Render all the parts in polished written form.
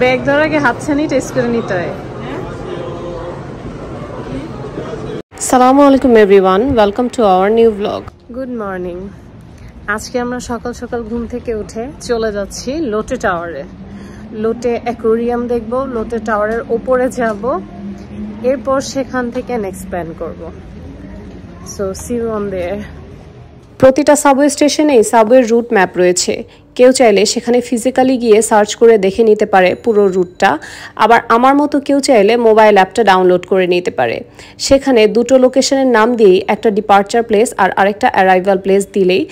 Bag ধরার আগে হাতছানি টেস্ট করে নিতে হয়। আসসালামু আলাইকুম everyone, welcome to our new blog. Good morning. আজকে আমরা সকাল সকাল ঘুম থেকে উঠে চলে যাচ্ছি লোটে টাওয়ারে। লোটে অ্যাকোয়ারিয়াম দেখব, লোটে টাওয়ারের ওপরে যাব, এরপর সেখান থেকে নেক্সট প্ল্যান করব। So see you on there. প্রতিটা সাবওয়ে স্টেশনেই সাবওয়ের রুট ম্যাপ রয়েছে। কেউ চাইলে সেখানে ফিজিক্যালি গিয়ে সার্চ করে দেখে নিতে পারে পুরো রুটটা, আবার আমার মতো কেউ চাইলে মোবাইল অ্যাপটা ডাউনলোড করে নিতে পারে। সেখানে দুটো লোকেশনের নাম দিয়েই একটা ডিপার্চার প্লেস আর আরেকটা অ্যারাইভাল প্লেস দিলেই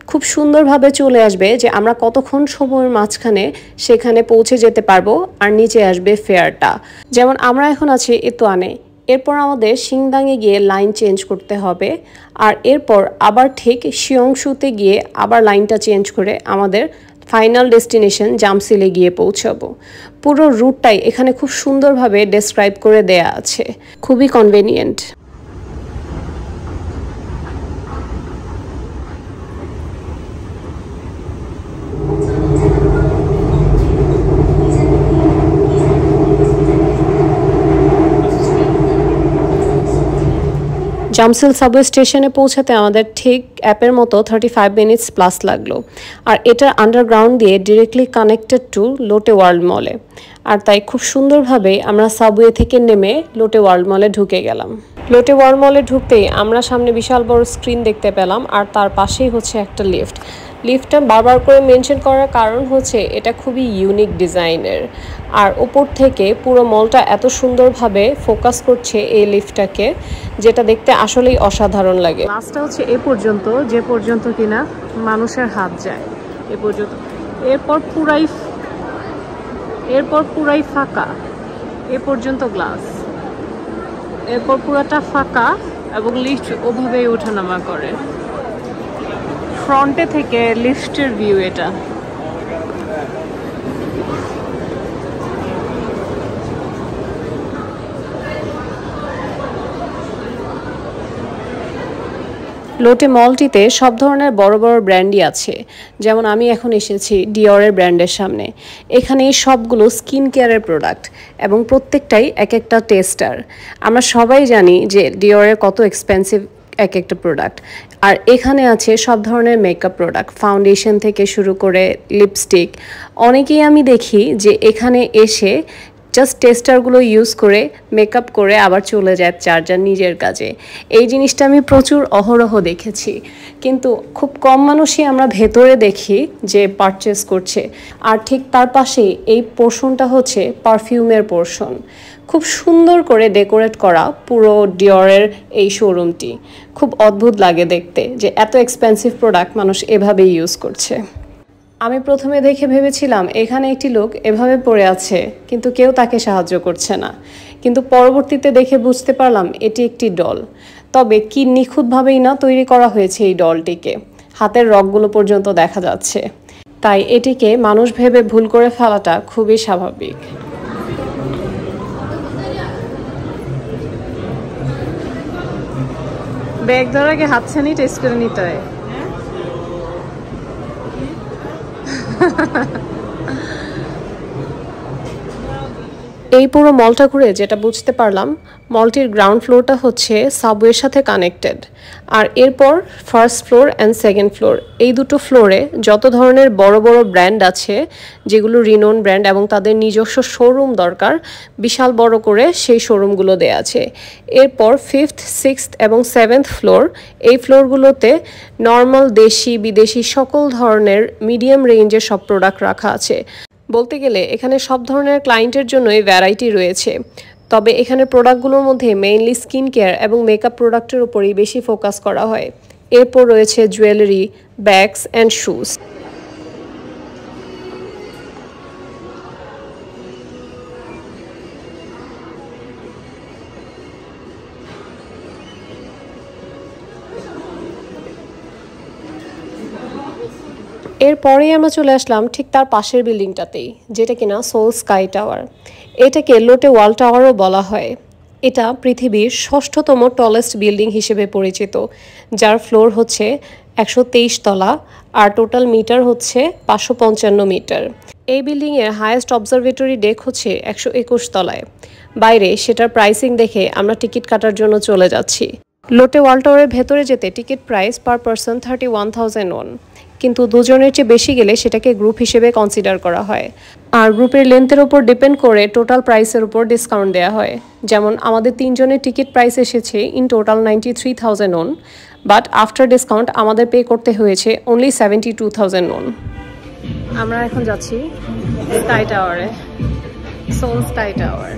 খুব সুন্দরভাবে চলে আসবে যে আমরা কতক্ষণ সময়ের মাঝখানে সেখানে পৌঁছে যেতে পারবো, আর নিচে আসবে ফেয়ারটা। যেমন আমরা এখন আছি এতোয়ানে, এরপর আমাদের সিংদাংয়ে গিয়ে লাইন চেঞ্জ করতে হবে, আর এরপর আবার ঠিক শিয়ংশুতে গিয়ে আবার লাইনটা চেঞ্জ করে আমাদের ফাইনাল ডেস্টিনেশন জামসিলে গিয়ে পৌঁছাবো। পুরো রুটটাই এখানে খুব সুন্দরভাবে ডেসক্রাইব করে দেয়া আছে, খুবই কনভেনিয়েন্ট। জামসিল সাবওয়ে স্টেশনে পৌঁছাতে আমাদের ঠিক অ্যাপের মতো 35 মিনিটস প্লাস লাগলো, আর এটার আন্ডারগ্রাউন্ড দিয়ে ডিরেক্টলি কানেক্টেড টু লোটে ওয়ার্ল্ড মলে। আর তাই খুব সুন্দরভাবে আমরা সাবওয়ে থেকে নেমে লোটে ওয়ার্ল্ড মলে ঢুকে গেলাম। লোটে ওয়ার্ল্ড মলে ঢুকতেই আমরা সামনে বিশাল বড় স্ক্রিন দেখতে পেলাম, আর তার পাশেই হচ্ছে একটা লিফট। লিফটটা বারবার করে মেনশন করার কারণ হচ্ছে এটা খুবই ইউনিক ডিজাইনের, আর ওপর থেকে পুরো মলটা এত সুন্দরভাবে ফোকাস করছে এই লিফটটাকে, যেটা দেখতে আসলেই অসাধারণ লাগে। লাস্টটা হচ্ছে এ পর্যন্ত, যে পর্যন্ত কিনা মানুষের হাত যায় এ পর্যন্ত। এরপর পুরাই ফাঁকা, এ পর্যন্ত গ্লাস, এরপর পুরাটা ফাঁকা এবং লিফট ওভাবেই ওঠানামা করে। ফ্রন্টে থেকে লিফটের ভিউ এটা। লোটে মলটিতে সব ধরনের বড় বড় ব্র্যান্ডই আছে। যেমন আমি এখন এসেছি ডিওরের ব্র্যান্ডের সামনে। এখানে সবগুলো স্কিন কেয়ারের প্রোডাক্ট এবং প্রত্যেকটাই এক একটা টেস্টার। আমরা সবাই জানি যে ডিওরের কত এক্সপেন্সিভ এক একটা প্রোডাক্ট, আর এখানে আছে সব ধরনের মেকআপ প্রোডাক্ট, ফাউন্ডেশন থেকে শুরু করে লিপস্টিক। অনেকেই আমি দেখি যে এখানে এসে জাস্ট টেস্টারগুলো ইউজ করে মেকআপ করে আবার চলে যায় চার্জার নিজের কাজে। এই জিনিসটা আমি প্রচুর অহরহ দেখেছি, কিন্তু খুব কম মানুষই আমরা ভেতরে দেখি যে পারচেস করছে। আর ঠিক তার পাশেই এই পোর্শনটা হচ্ছে পারফিউমের পোর্শন। খুব সুন্দর করে ডেকোরেট করা পুরো ডিওরের এই শোরুমটি। খুব অদ্ভুত লাগে দেখতে যে এত এক্সপেন্সিভ প্রোডাক্ট মানুষ এভাবে ইউজ করছে। আমি প্রথমে দেখে ভেবেছিলাম এখানে একটি লোক এভাবে পড়ে আছে, কিন্তু কেউ তাকে সাহায্য করছে না। কিন্তু পরবর্তীতে দেখে বুঝতে পারলাম এটি একটি ডল। তবে কি নিখুঁতভাবেই না তৈরি করা হয়েছে এই ডলটিকে, হাতের রগগুলো পর্যন্ত দেখা যাচ্ছে। তাই এটিকে মানুষ ভেবে ভুল করে ফেলাটা খুবই স্বাভাবিক। ব্যাগ ধরার আগে হাতছানি টেস্ট করে নিতে হয়। এই পুরো মলটা ঘুরে যেটা বুঝতে পারলাম, মলটির গ্রাউন্ড ফ্লোরটা হচ্ছে সাবওয়ের সাথে কানেক্টেড, আর এরপর first floor and second floor, এই দুটো ফ্লোরে যত ধরনের বড় বড় ব্র্যান্ড আছে, যেগুলো রিনোন ব্র্যান্ড এবং তাদের নিজস্ব শোরুম দরকার, বিশাল বড় করে সেই শোরুমগুলো দেয়া আছে। এরপর 5th, 6th এবং 7th ফ্লোর, এই ফ্লোরগুলোতে নর্মাল দেশি বিদেশি সকল ধরনের মিডিয়াম রেঞ্জের সব প্রোডাক্ট রাখা আছে। বলতে গেলে এখানে সব ধরনের ক্লায়েন্টের জন্যই ভ্যারাইটি রয়েছে, তবে এখানে প্রোডাক্টগুলোর মধ্যে মেইনলি স্কিন কেয়ার এবং মেকআপ প্রোডাক্টের উপরেই বেশি ফোকাস করা হয়। এরপর রয়েছে জুয়েলারি, ব্যাগস অ্যান্ড শুজ। এরপরেই আমরা চলে আসলাম ঠিক তার পাশের বিল্ডিংটাতেই, যেটা কিনা সোল স্কাই টাওয়ার। এটাকে লোটে ওয়ার্ল্ড টাওয়ারও বলা হয়। এটা পৃথিবীর ৬ষ্ঠতম টলেস্ট বিল্ডিং হিসেবে পরিচিত, যার ফ্লোর হচ্ছে 123 তলা আর টোটাল মিটার হচ্ছে 555 মিটার। এই বিল্ডিংয়ের হাইয়েস্ট অবজারভেটরি ডেক হচ্ছে 121 তলায়। বাইরে সেটার প্রাইসিং দেখে আমরা টিকিট কাটার জন্য চলে যাচ্ছি। লোটে ওয়ার্ল্ড টাওয়ারের ভেতরে যেতে ticket price per person 31,000 one, কিন্তু দুজনের চেয়ে বেশি গেলে সেটাকে গ্রুপ হিসেবে কনসিডার করা হয়। আর গ্রুপের লেন্থের উপর ডিপেন্ড করে টোটাল প্রাইসের উপর ডিসকাউন্ট দেওয়া হয়। যেমন আমাদের 3 জনের টিকিট প্রাইস এসেছে in total 93,000 one, but after discount আমাদের পে করতে হয়েছে অনলি 72,000 ওয়ান। আমরা এখন যাচ্ছি স্কাই টাওয়ারে, Seoul Sky Tower.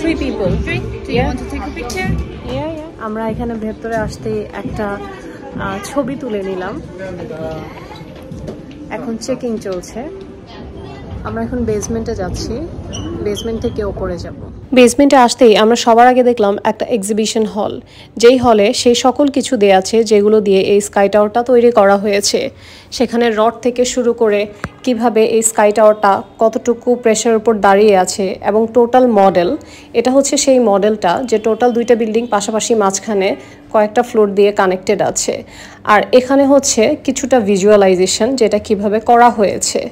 Three people. Three? Do you want to take a picture? Yeah. আমরা এখানে ভেতরে আসতে একটা ছবি তুলে নিলাম। এখন চেকিং চলছে। আমরা এখন বেসমেন্টে যাচ্ছি, বেসমেন্ট থেকে উপরে যাব। বেসমেন্টে আসতেই আমরা সবার আগে দেখলাম একটা এক্সিবিশন হল, যেই হলে সেই সকল কিছু দেয়া আছে যেগুলো দিয়ে এই স্কাই টাওয়ারটা তৈরি করা হয়েছে। সেখানে রড থেকে শুরু করে কিভাবে এই স্কাই টাওয়ারটা কতটুকু প্রেশার উপর দাঁড়িয়ে আছে এবং টোটাল মডেল, এটা হচ্ছে সেই মডেলটা যে টোটাল 2টা বিল্ডিং পাশাপাশি মাঝখানে কয়েকটা ফ্লোর দিয়ে কানেক্টেড আছে। আর এখানে হচ্ছে কিছুটা ভিজুয়ালাইজেশন যেটা কিভাবে করা হয়েছে।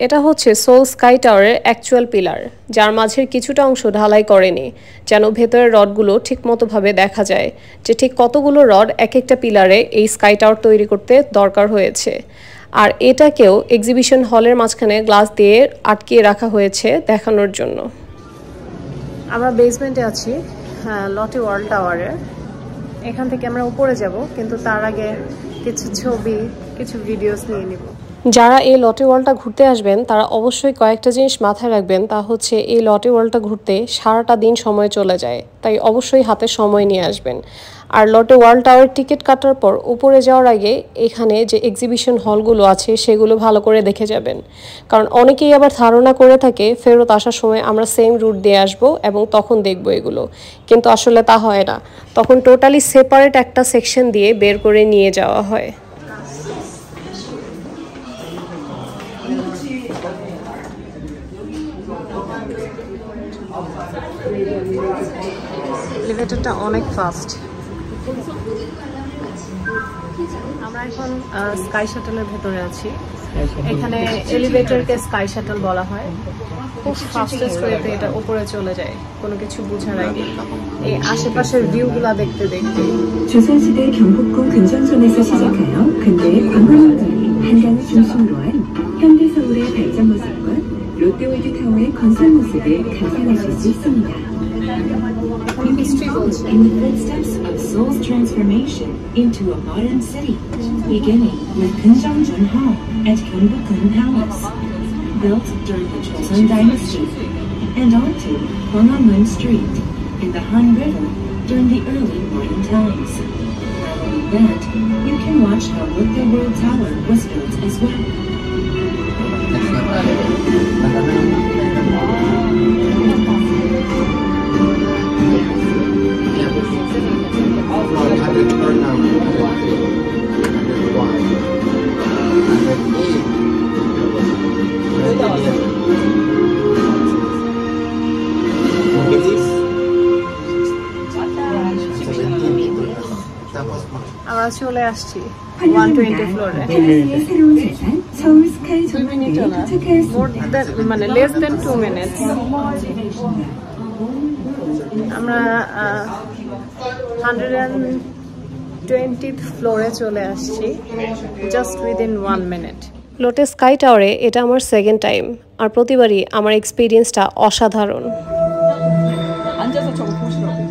এটা হচ্ছে সোল স্কাই টাওয়ারের অ্যাকচুয়াল পিলার, যার মাঝের কিছুটা অংশ ঢালাই করেনি, যেন ভেতরের রডগুলো ঠিক মতোভাবে দেখা যায় যে ঠিক কতগুলো রড এক একটা পিলারে এই স্কাই টাওয়ার তৈরি করতে দরকার হয়েছে। আর এটাকেও এক্সিবিশন হলের মাঝখানে গ্লাস দিয়ে আটকিয়ে রাখা হয়েছে দেখানোর জন্য। আমরা বেসমেন্টে আছি লটে ওয়ার্ল্ড টাওয়ারে। এখান থেকে আমরা উপরে যাব, কিন্তু তার আগে কিছু ছবি, কিছু ভিডিওস নিয়ে নিব। যারা এই লটে ওয়ার্ল্ডটা ঘুরতে আসবেন তারা অবশ্যই কয়েকটা জিনিস মাথায় রাখবেন, তা হচ্ছে এই লটে ওয়ার্ল্ডটা ঘুরতে সারাটা দিন সময় চলে যায়, তাই অবশ্যই হাতে সময় নিয়ে আসবেন। আর লটে ওয়ার্ল্ড টাওয়ার টিকিট কাটার পর উপরে যাওয়ার আগে এখানে যে এক্সিবিশন হলগুলো আছে সেগুলো ভালো করে দেখে যাবেন, কারণ অনেকেই আবার ধারণা করে থাকে ফেরত আসার সময় আমরা সেম রুট দিয়ে আসব এবং তখন দেখব এগুলো, কিন্তু আসলে তা হয় না। তখন টোটালি সেপারেট একটা সেকশন দিয়ে বের করে নিয়ে যাওয়া হয়। এলিভেটরটা অনেক ফাস্ট। আমরা এখন স্কাই শাটলের ভেতরে আছি। এখানে এলিভেটরকে স্কাই শাটল বলা হয়। খুব ফাস্টেস্ট ওয়েতে এটা উপরে চলে যায় কোনো কিছু বোঝার আগে, এই আশেপাশের ভিউগুলা দেখতে দেখতে। 조선시대 경복궁 근정전에서 시작하여 근대의 관광업자들이 한강을 중심으로 한 현대 서울의 발전 모습과 롯데월드 타워의 건설 모습을 감상하실 수 있습니다. In the footsteps of Seoul's transformation into a modern city, beginning with Kunjeongjun Hall at Gyeongbokgung Palace, built during the Joseon Dynasty, and onto Gwanghwamun Street in the Han River during the early modern times. Not only that, you can watch how Lotte World Tower was built as well. আমরা চলে আসছি 120 ফ্লোরে। 새로운 재산 서울 스카이 전망대에 도착하였습니다. মানে less than 2 minutes. আমরা 120th ফ্লোরে চলে আসছি just within 1 minute. লোটে স্কাই টাওয়ারে এটা আমার সেকেন্ড টাইম, আর প্রতিবারই আমার এক্সপিরিয়েন্সটা অসাধারণ। 앉아서 저거 보시라고.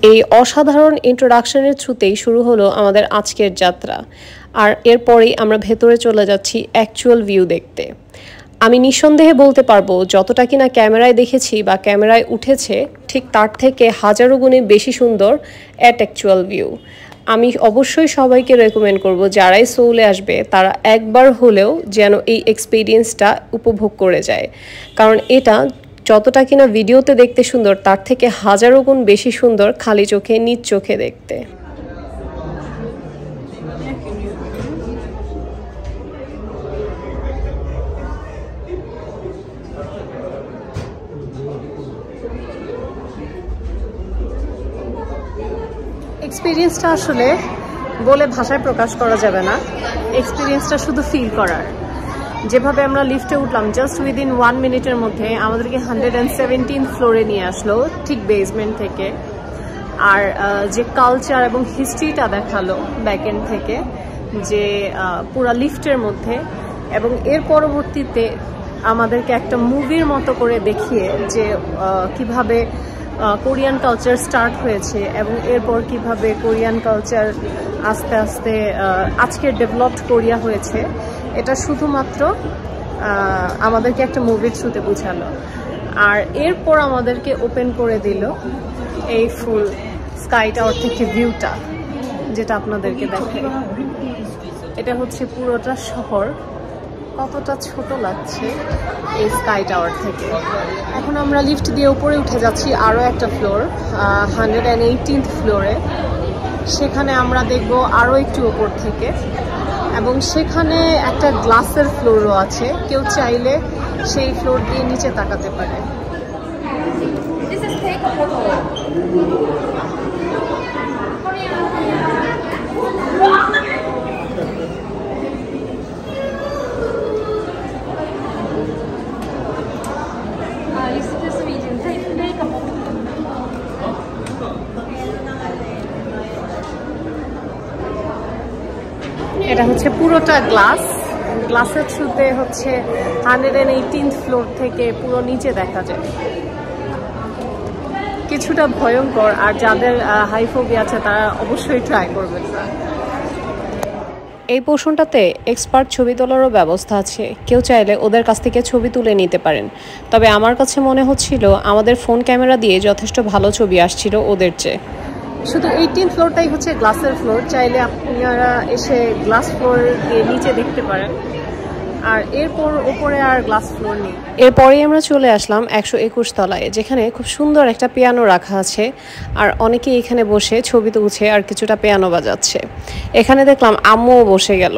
এই অসাধারণ ইন্ট্রোডাকশনের থ্রুতেই শুরু হলো আমাদের আজকের যাত্রা। আর এরপরেই আমরা ভেতরে চলে যাচ্ছি অ্যাকচুয়াল ভিউ দেখতে। আমি নিঃসন্দেহে বলতে পারবো যতটা কিনা ক্যামেরায় দেখেছি বা ক্যামেরায় উঠেছে ঠিক তার থেকে হাজারো গুণে বেশি সুন্দর অ্যাট অ্যাকচুয়াল ভিউ। আমি অবশ্যই সবাইকে রেকমেন্ড করব যারাই সোলে আসবে তারা একবার হলেও যেন এই এক্সপিরিয়েন্সটা উপভোগ করে যায়, কারণ এটা যতটা কিনা ভিডিওতে দেখতে সুন্দর তার থেকে হাজারো গুণ বেশি সুন্দর খালি চোখে নিজ চোখে দেখতে। এক্সপিরিয়েন্সটা আসলে বলে ভাষায় প্রকাশ করা যাবে না, এক্সপিরিয়েন্সটা শুধু ফিল করার। যেভাবে আমরা লিফটে উঠলাম জাস্ট উইদিন 1 মিনিটের মধ্যে আমাদেরকে 117th ফ্লোরে নিয়ে আসলো ঠিক বেসমেন্ট থেকে। আর যে কালচার এবং হিস্ট্রিটা দেখালো ব্যাকএন্ড থেকে, যে পুরা লিফটের মধ্যে, এবং এর পরবর্তীতে আমাদেরকে একটা মুভির মতো করে দেখিয়ে যে কিভাবে কোরিয়ান কালচার স্টার্ট হয়েছে এবং এরপর কিভাবে কোরিয়ান কালচার আস্তে আস্তে আজকের ডেভেলপড কোরিয়া হয়েছে, এটা শুধুমাত্র আমাদেরকে একটা মুভির থ্রুতে বোঝালো। আর এরপর আমাদেরকে ওপেন করে দিল এই ফুল স্কাই টাওয়ার থেকে ভিউটা, যেটা আপনাদেরকে দেখে। এটা হচ্ছে পুরোটা শহর, কতটা ছোট লাগছে এই স্কাই টাওয়ার থেকে। এখন আমরা লিফট দিয়ে উপরে উঠে যাচ্ছি আরও একটা ফ্লোর, 118th ফ্লোরে। সেখানে আমরা দেখব আরও একটু উপর থেকে, এবং সেখানে একটা গ্লাসের ফ্লোরও আছে, কেউ চাইলে সেই ফ্লোর দিয়ে নিচে তাকাতে পারে। এটা হচ্ছে পুরোটা গ্লাস, গ্লাসের থ্রুতে হচ্ছে 118th ফ্লোর থেকে পুরো নিচে দেখা যায়। কিছুটা ভয়ঙ্কর, আর যাদের হাইফোবিয়া আছে তারা অবশ্যই ট্রাই করবেন। এই পোর্শনটাতে এক্সপার্ট ছবি তোলারও ব্যবস্থা আছে, কেউ চাইলে ওদের কাছ থেকে ছবি তুলে নিতে পারেন। তবে আমার কাছে মনে হচ্ছিল আমাদের ফোন ক্যামেরা দিয়ে যথেষ্ট ভালো ছবি আসছিল ওদের চেয়ে। শুধু 18th ফ্লোরটাই হচ্ছে গ্লাসের ফ্লোর, চাইলে আপনারা এসে গ্লাস ফ্লোর দিয়ে নিচে দেখতে পারেন, আর এরপর উপরে আর গ্লাস ফ্লোর নেই। এরপরেই আমরা চলে আসলাম 121 তলায়, যেখানে খুব সুন্দর একটা পিয়ানো রাখা আছে, আর অনেকেই এখানে বসে ছবি তুলছে আর কিছুটা পিয়ানো বাজাচ্ছে। এখানে দেখলাম আম্মুও বসে গেল।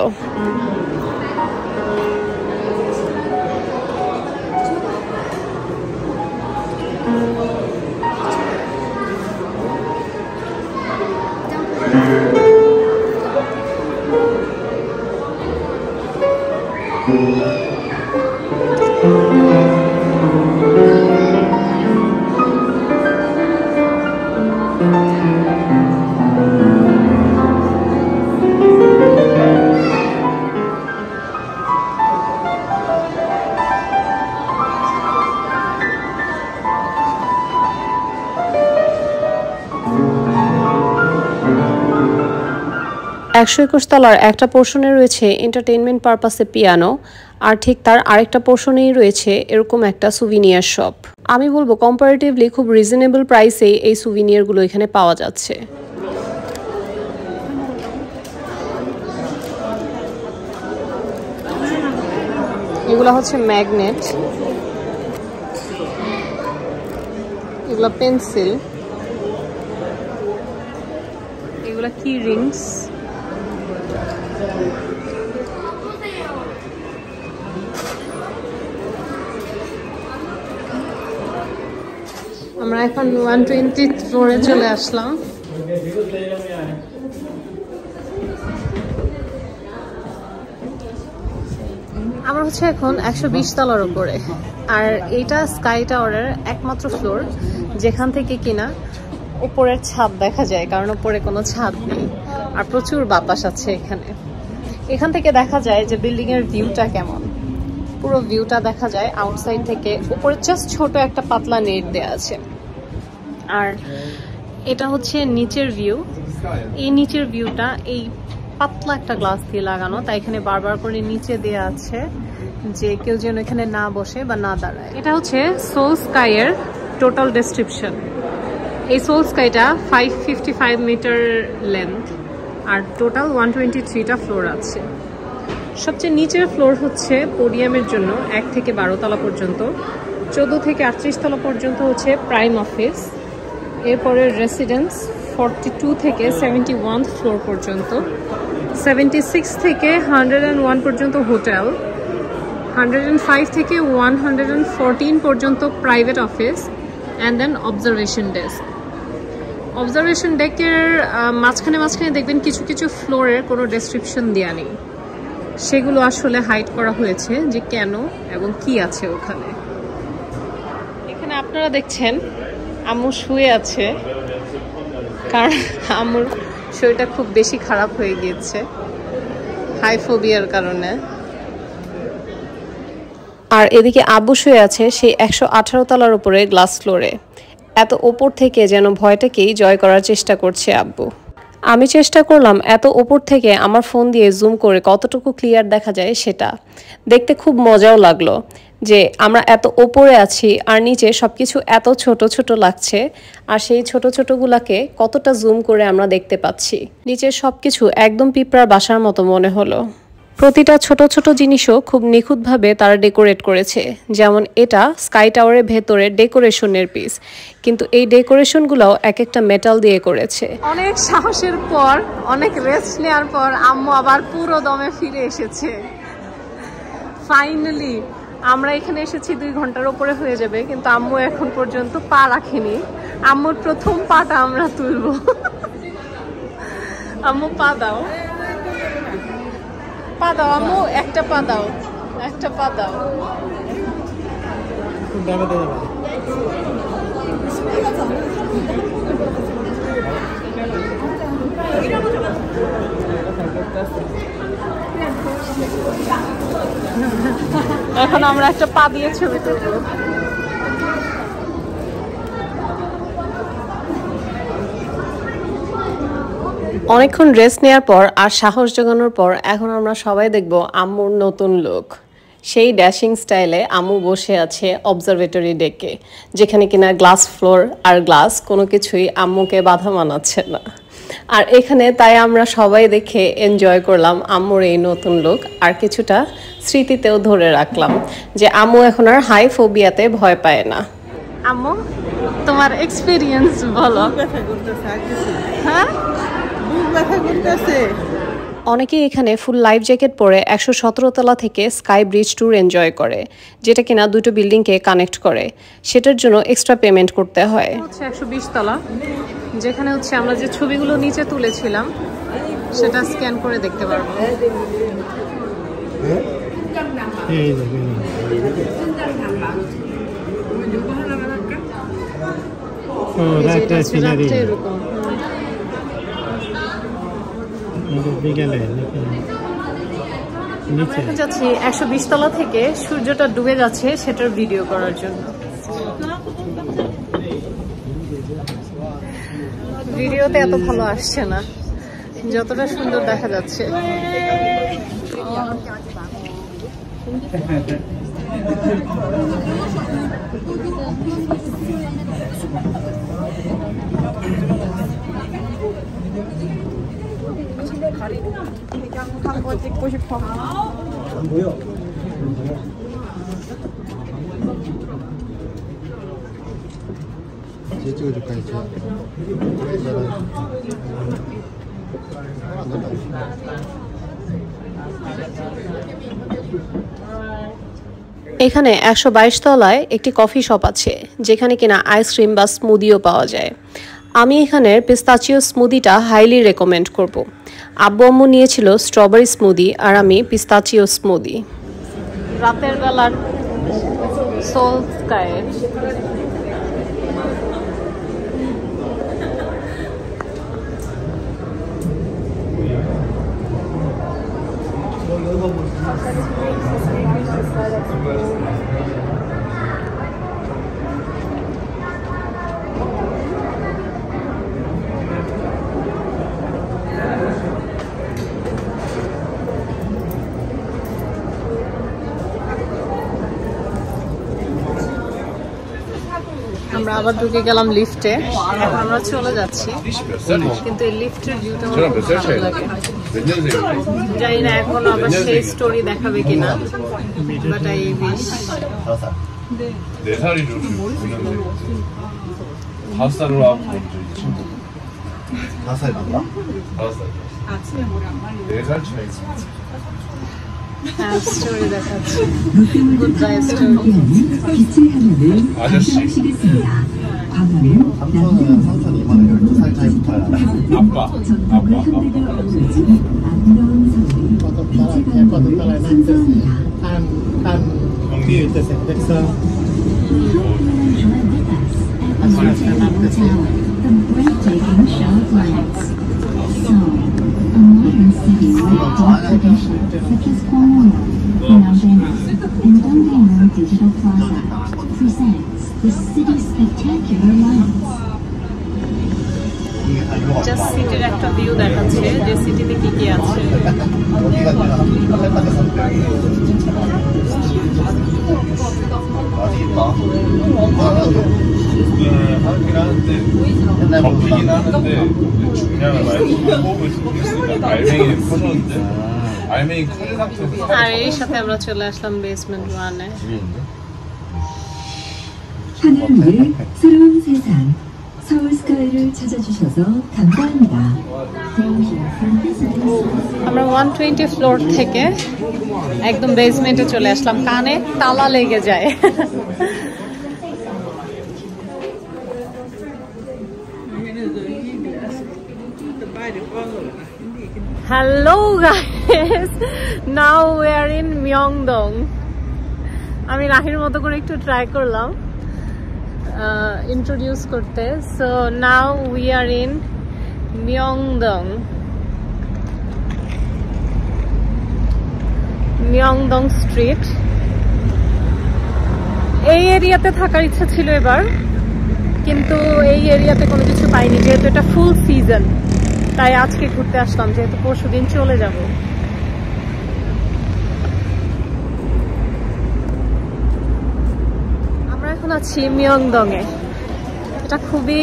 তলার একটা পোর্শনে রয়েছে এন্টারটেইনমেন্ট পারপাসে পিয়ানো, আর ঠিক তার আরেকটা পোর্শনেই রয়েছে এরকম একটা সুভিনিয়ার শপ। আমি বলবো কম্পারেটিভলি খুব রিজনেবল প্রাইসে এই সুভিনিয়ারগুলো এখানে পাওয়া যাচ্ছে। এগুলো হচ্ছে ম্যাগনেট, এগুলো পেন্সিল, এগুলো কি রিংস, আমরা এখন 120th ফ্লোরে চলে আসলাম। আমরা হচ্ছে এখন 120 তলার উপরে, আর এইটা স্কাই টাওয়ারের একমাত্র ফ্লোর যেখান থেকে কিনা উপরের ছাদ দেখা যায়, কারণ উপরে কোনো ছাদ নেই আর প্রচুর বাতাস আছে এখানে। এখান থেকে দেখা যায় যে বিল্ডিং এর ভিউটা কেমন, পুরো ভিউটা দেখা যায় আউটসাইড থেকে। উপরে জাস্ট ছোট একটা পাতলা নেট দেয়া আছে, আর এটা হচ্ছে নিচের ভিউ। এই নিচের ভিউটা এই পাতলা একটা গ্লাস দিয়ে লাগানো, তাই এখানে বারবার করে নিচে দেয়া আছে যে কেউ যেন এখানে না বসে বা না দাঁড়ায়। এটা হচ্ছে সোল স্কাইয়ের টোটাল ডেসক্রিপশন। এই সোল স্কাইটা 555 মিটার লেন্থ আর টোটাল 123টা ফ্লোর আছে। সবচেয়ে নিচের ফ্লোর হচ্ছে পোডিয়ামের জন্য 1 থেকে 12 তলা পর্যন্ত, 14 থেকে 38 তলা পর্যন্ত হচ্ছে প্রাইম অফিস, এরপরে রেসিডেন্স 42 থেকে 71 ফ্লোর পর্যন্ত, 76 থেকে 101 পর্যন্ত হোটেল, 105 থেকে 114 পর্যন্ত private office and then observation desk. Observation ডেকের মাঝখানে মাঝখানে দেখবেন কিছু কিছু ফ্লোরের কোনো ডেসক্রিপশন দেওয়া নেই, সেগুলো আসলে হাইড করা হয়েছে যে কেন এবং কি আছে ওখানে। এখানে আপনারা দেখছেন আম্মু শুয়ে আছে, কারণ আম্মুর শরীরটা খুব বেশি খারাপ হয়ে গিয়েছে হাইফোবিয়ার কারণে। আর এদিকে আব্বু শুয়ে আছে সেই 118 তলার উপরে গ্লাস ফ্লোরে। এত ওপর থেকে যেন ভয়টাকেই জয় করার চেষ্টা করছে আব্বু। আমি চেষ্টা করলাম এত ওপর থেকে আমার ফোন দিয়ে জুম করে কতটুকু ক্লিয়ার দেখা যায় সেটা দেখতে। খুব মজাও লাগলো যে আমরা এত ওপরে আছি আর নিচে সবকিছু এত ছোট ছোট লাগছে, আর সেই ছোট ছোটগুলাকে কতটা জুম করে আমরা দেখতে পাচ্ছি। নিচের সবকিছু একদম পিঁপড়ার বাসার মতো মনে হলো। প্রতিটা ছোট ছোট জিনিসও খুব নিখুঁতভাবে তারা ডেকোরেট করেছে। যেমন এটা স্কাই টাওয়ারের ভেতরে ডেকোরেশনের পিস, কিন্তু এই ডেকোরেশনগুলোও এক একটা মেটাল দিয়ে করেছে। অনেক সাহসের পর, অনেক রেস্ট নেওয়ার পর আম্মু আবার পুরো দমে ফিরে এসেছে। ফাইনালি আমরা এখানে এসেছি 2 ঘন্টার উপরে হয়ে যাবে, কিন্তু আম্মু এখন পর্যন্ত পা রাখেনি। আম্মুর প্রথম পাটা আমরা তুলবো। আম্মু পা দাও, পা দাও আম্মু, একটা পা দাও, একটা পা দাও। এখন আমরা একটা পা দিয়ে ছবি তুলবো। অনেকক্ষণ রেস্ট নেওয়ার পর আর সাহস জোগানোর পর এখন আমরা সবাই দেখব আম্মুর নতুন লুক। সেই ড্যাশিং স্টাইলে আম্মু বসে আছে অবজারভেটরি ডেকে, যেখানে কিনা গ্লাস ফ্লোর আর গ্লাস কোনো কিছুই আম্মুকে বাধা মানাচ্ছে না। আর এখানে তাই আমরা সবাই দেখে এনজয় করলাম আম্মুর এই নতুন লুক, আর কিছুটা স্মৃতিতেও ধরে রাখলাম যে আম্মু এখন আর হাই ফোবিয়াতে ভয় পায় না। আম্মু তোমার এক্সপিরিয়েন্স বলো। হ্যাঁ, অনেকেই এখানে ফুল লাইফ জ্যাকেট পরে 117 তলা থেকে স্কাই ব্রিজ ট্যুর এনজয় করে, যেটা কিনা দুটো বিল্ডিংকে কানেক্ট করে। সেটার জন্য এক্সট্রা পেমেন্ট করতে হয়। হচ্ছে 120 তলা, যেখানে হচ্ছে আমরা যে ছবিগুলো নিচে তুলেছিলাম সেটা স্ক্যান করে দেখতে পারবো। যাচ্ছি 120 তলা থেকে সূর্যটা ডুবে যাচ্ছে সেটার ভিডিও করার জন্য। ভিডিওতে এত ভালো আসছে না, যতটা সুন্দর দেখা যাচ্ছে। 광고 찍고 싶어. 안 보여. 쟤 찍어줄까 이제. এখানে 122 তলায় একটি কফি শপ আছে, যেখানে কিনা আইসক্রিম বা স্মুদিও পাওয়া যায়। আমি এখানের পিস্তাচিও স্মুদিটা হাইলি রেকমেন্ড করব। আব্বু আম্মু নিয়েছিল স্ট্রবেরি স্মুদি আর আমি পিস্তাচিও স্মুদি। রাতের বেলার সোল স্কাই। আমরা আবার ঢুকে গেলাম লিফটে। এখন আমরা চলে যাচ্ছি, কিন্তু এই লিফটের ভিউটা আমার খুব ভালো লাগে। জানি না এখন আবার সেই স্টোরি দেখাবে কিনা, বাট আই উইশ। 4살이죠. 5살로 하고 친구. 4살인가? 5살. 4살 차이. হ্যাঁ, স্টোরি দেখাচ্ছি। Good bye story. 아저씨. 삼촌은 삼촌 이만해 12살 차이부터 알아. 아빠. জাস্ট সিটির একটা ভিউ দেখাচ্ছে যে সিটিতে কি কি আছে। 여기가 내가 한국까지 갔는데 아직 있다. 하긴 하는데 덮이긴 하는데 중량을 많이 뽑을 수 있으니까 알맹이는 커졌는데 알맹이 큰 상태에서 আর এর সাথে আমরা চলে আসলাম বেসমেন্ট 1-এ। 하늘 위의 새로운 세상 서울스카이를 찾아주셔서 감사합니다. আমরা 120 ফ্লোর থেকে একদম বেসমেন্টে চলে আসলাম, কানে তালা লেগে যায়। Hello guys, now we are in Myeongdong. আমি রাহির মতো করে একটু ট্রাই করলাম introduce করতে. So now we are in Myeongdong Street. এই এরিয়াতে থাকার ইচ্ছা ছিল এবার, কিন্তু এই এরিয়াতে কোনো কিছু পাইনি যেহেতু এটা ফুল সিজন। তাই আজকে ঘুরতে আসলাম, যেহেতু পরশুদিন চলে যাব। আমরা এখন আছি মিয়ংদং এ। এটা খুবই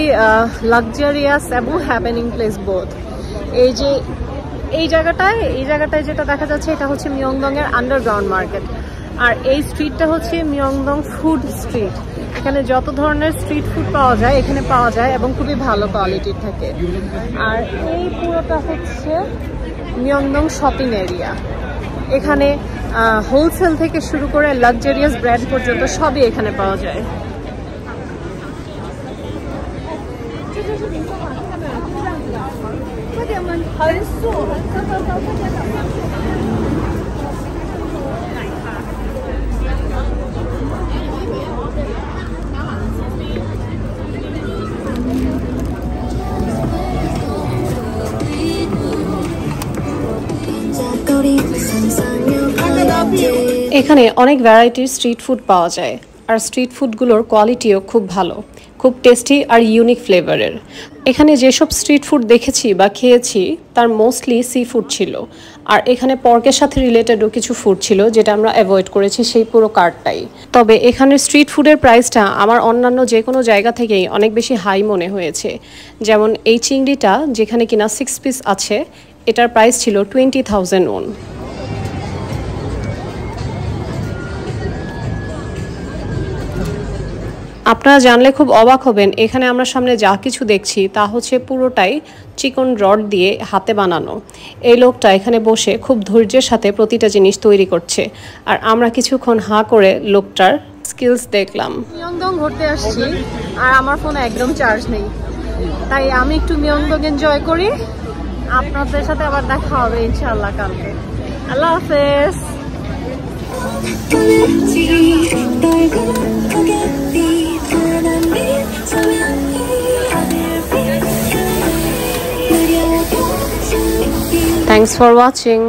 লাক্সারিয়াস এবং হ্যাপেনিং প্লেস বোথ। এই জায়গাটায় যেটা দেখা যাচ্ছে এটা হচ্ছে মিয়ংদং এর আন্ডারগ্রাউন্ড মার্কেট, আর এই স্ট্রিটটা হচ্ছে মিয়ংদং ফুড স্ট্রিট। এখানে যত ধরনের স্ট্রিট ফুড পাওয়া যায় এখানে পাওয়া যায় এবং খুবই ভালো কোয়ালিটির থাকে। আর এই পুরোটা হচ্ছে মিয়ংদং শপিং এরিয়া। এখানে হোলসেল থেকে শুরু করে লাক্সারিয়াস ব্র্যান্ড পর্যন্ত সবই এখানে পাওয়া যায়। এখানে অনেক ভ্যারাইটির স্ট্রিট ফুড পাওয়া যায়, আর স্ট্রিট ফুডগুলোর কোয়ালিটিও খুব ভালো, খুব টেস্টি আর ইউনিক ফ্লেভারের। এখানে যেসব স্ট্রিট ফুড দেখেছি বা খেয়েছি তার মোস্টলি সি ফুড ছিল, আর এখানে পর্কের সাথে রিলেটেডও কিছু ফুড ছিল যেটা আমরা অ্যাভয়েড করেছি সেই পুরো কার্ডটাই। তবে এখানের স্ট্রিট ফুডের প্রাইসটা আমার অন্যান্য যে কোনো জায়গা থেকেই অনেক বেশি হাই মনে হয়েছে। যেমন এই চিংড়িটা যেখানে কিনা 6 পিস আছে, এটার প্রাইস ছিল 20,000 won। আপনারা জানলে খুব অবাক হবেন, এখানে আমরা সামনে যা কিছু দেখছি তা হচ্ছে পুরোটাই চিকন রড দিয়ে হাতে বানানো। এই লোকটা এখানে বসে খুব ধৈর্যের সাথে প্রতিটা জিনিস তৈরি করছে, আর আমরা কিছুক্ষণ হাঁ করে লোকটার স্কিলস দেখলাম। মিয়ংদং ঘুরতে আসছি আর আমার ফোনে একদম চার্জ নেই, তাই আমি একটু মিয়ংদং এনজয় করি। আপনাদের সাথে আবার দেখা হবে ইনশাআল্লাহ কালকে। আল্লাহ হাফেজ। Thanks for watching.